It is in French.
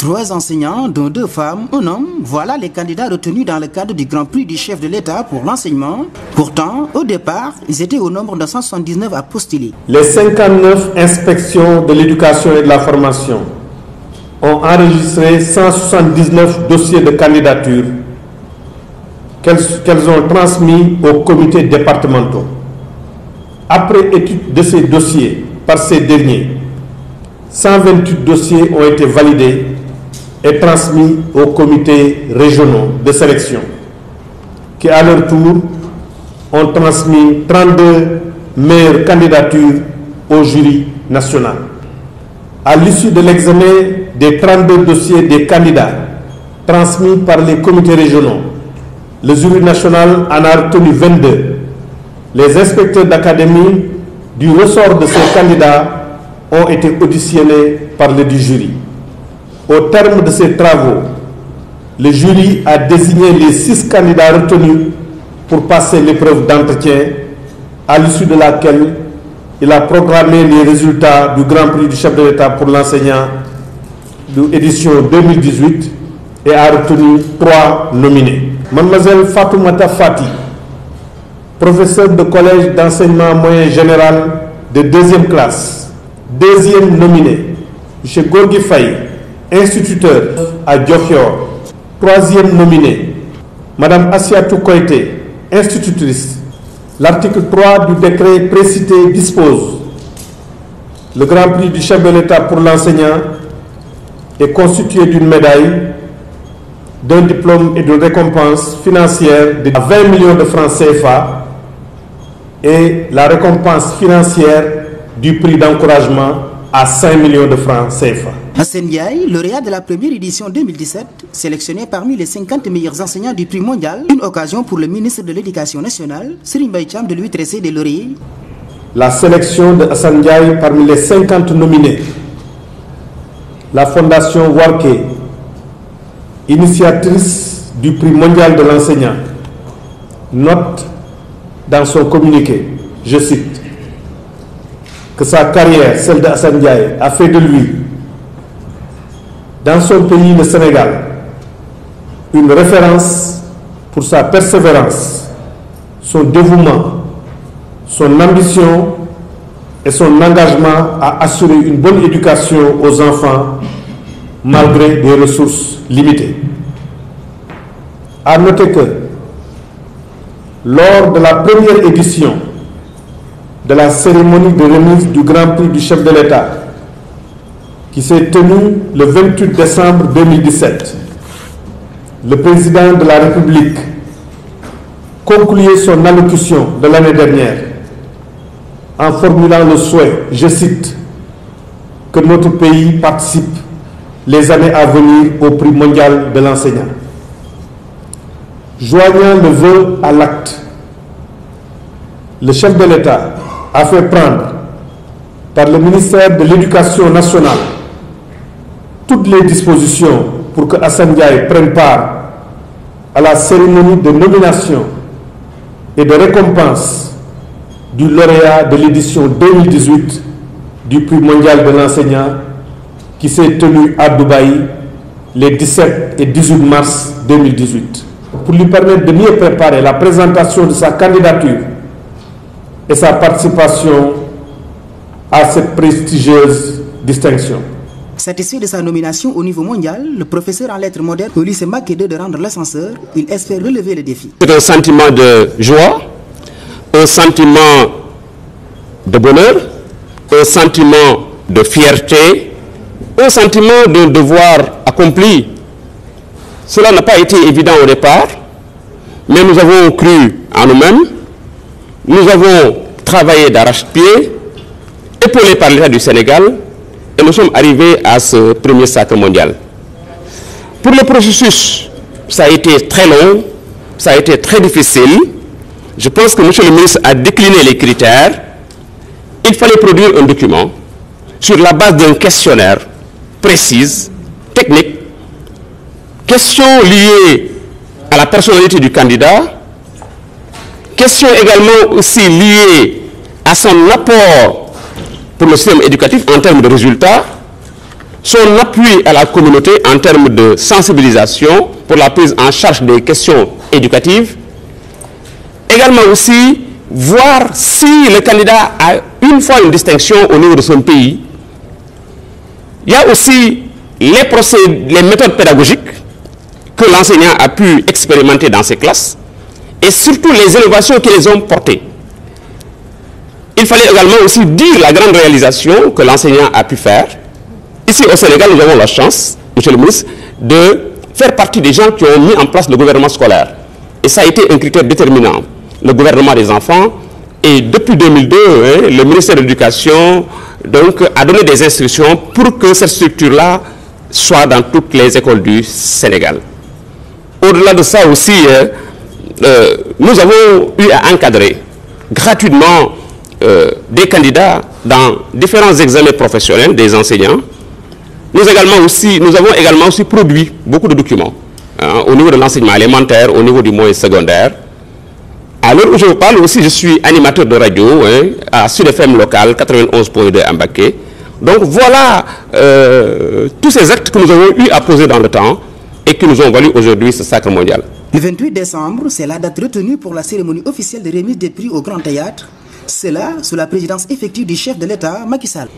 3 enseignants, dont 2 femmes, un homme, voilà les candidats retenus dans le cadre du Grand Prix du chef de l'État pour l'enseignement. Pourtant, au départ, ils étaient au nombre de 179 à postuler. Les 59 inspections de l'éducation et de la formation ont enregistré 179 dossiers de candidature qu'elles ont transmis aux comités départementaux. Après étude de ces dossiers par ces derniers, 128 dossiers ont été validés et transmis aux comités régionaux de sélection, qui à leur tour ont transmis 32 meilleures candidatures au jury national. À l'issue de l'examen des 32 dossiers des candidats transmis par les comités régionaux, le jury national en a retenu 22. Les inspecteurs d'académie du ressort de ces candidats ont été auditionnés par le jury. Au terme de ces travaux, le jury a désigné les 6 candidats retenus pour passer l'épreuve d'entretien, à l'issue de laquelle il a programmé les résultats du Grand Prix du chef de l'État pour l'enseignant de l'édition 2018 et a retenu 3 nominés. Mademoiselle Fatoumata Fati, professeure de collège d'enseignement moyen général de 2e classe, 2e nominée. M. Gorgui Faye, instituteur à Diofior, 3e nominée. Madame Assiatou Koité, institutrice. L'article 3 du décret précité dispose: le Grand Prix du chef de l'État pour l'enseignant est constitué d'une médaille, d'un diplôme et d'une récompense financière de 20 millions de francs CFA et la récompense financière du prix d'encouragement à 5 millions de francs CFA. Hassane Ndiaye, lauréat de la première édition 2017, sélectionné parmi les 50 meilleurs enseignants du prix mondial, une occasion pour le ministre de l'Éducation nationale, Serigne Mbaye Thiam, de lui tresser des lauriers. La sélection de Hassane Ndiaye parmi les 50 nominés, la Fondation Warké, initiatrice du prix mondial de l'enseignant, note dans son communiqué, je cite, que sa carrière, celle de Hassane Ndiaye, a fait de lui, dans son pays, le Sénégal, une référence pour sa persévérance, son dévouement, son ambition et son engagement à assurer une bonne éducation aux enfants malgré des ressources limitées. À noter que, lors de la première édition de la cérémonie de remise du Grand Prix du chef de l'État, qui s'est tenue le 28 décembre 2017, le président de la République concluait son allocution de l'année dernière en formulant le souhait, je cite, que notre pays participe les années à venir au prix mondial de l'enseignant. Joignant le vœu à l'acte, le chef de l'État a fait prendre par le ministère de l'Éducation nationale toutes les dispositions pour que Hassane Ndiaye prenne part à la cérémonie de nomination et de récompense du lauréat de l'édition 2018 du prix mondial de l'enseignant qui s'est tenue à Dubaï les 17 et 18 mars 2018. Pour lui permettre de mieux préparer la présentation de sa candidature et sa participation à cette prestigieuse distinction. Satisfait de sa nomination au niveau mondial, le professeur en lettres modernes au lycée Makédé de rendre l'ascenseur, il espère relever le défi. C'est un sentiment de joie, un sentiment de bonheur, un sentiment de fierté, un sentiment d'un devoir accompli. Cela n'a pas été évident au départ, mais nous avons cru en nous-mêmes, nous avons travaillé d'arrache-pied, épaulés par l'État du Sénégal, et nous sommes arrivés à ce premier sacre mondial. Pour le processus, ça a été très long, ça a été très difficile. Je pense que M. le ministre a décliné les critères. Il fallait produire un document sur la base d'un questionnaire précis, technique, questions liées à la personnalité du candidat, questions également aussi liées à son apport pour le système éducatif en termes de résultats, son appui à la communauté en termes de sensibilisation pour la prise en charge des questions éducatives. Également aussi, voir si le candidat a une fois une distinction au niveau de son pays. Il y a aussi les méthodes pédagogiques que l'enseignant a pu expérimenter dans ses classes et surtout les innovations qui les ont portées. Il fallait également aussi dire la grande réalisation que l'enseignant a pu faire. Ici au Sénégal, nous avons la chance, monsieur le ministre, de faire partie des gens qui ont mis en place le gouvernement scolaire. Et ça a été un critère déterminant, le gouvernement des enfants. Et depuis 2002, le ministère de l'Éducation a donné des instructions pour que cette structure-là soit dans toutes les écoles du Sénégal. Au-delà de ça aussi, nous avons eu à encadrer gratuitement des candidats dans différents examens professionnels des enseignants. Nous avons également aussi produit beaucoup de documents au niveau de l'enseignement élémentaire, au niveau du moyen secondaire. À l'heure où je vous parle aussi, je suis animateur de radio à Sud FM local 91.2 à Mbacké. Donc voilà tous ces actes que nous avons eu à poser dans le temps et qui nous ont valu aujourd'hui ce sacre mondial. Le 28 décembre, c'est la date retenue pour la cérémonie officielle de remise des prix au Grand Théâtre. Cela sous la présidence effective du chef de l'État, Macky Sall.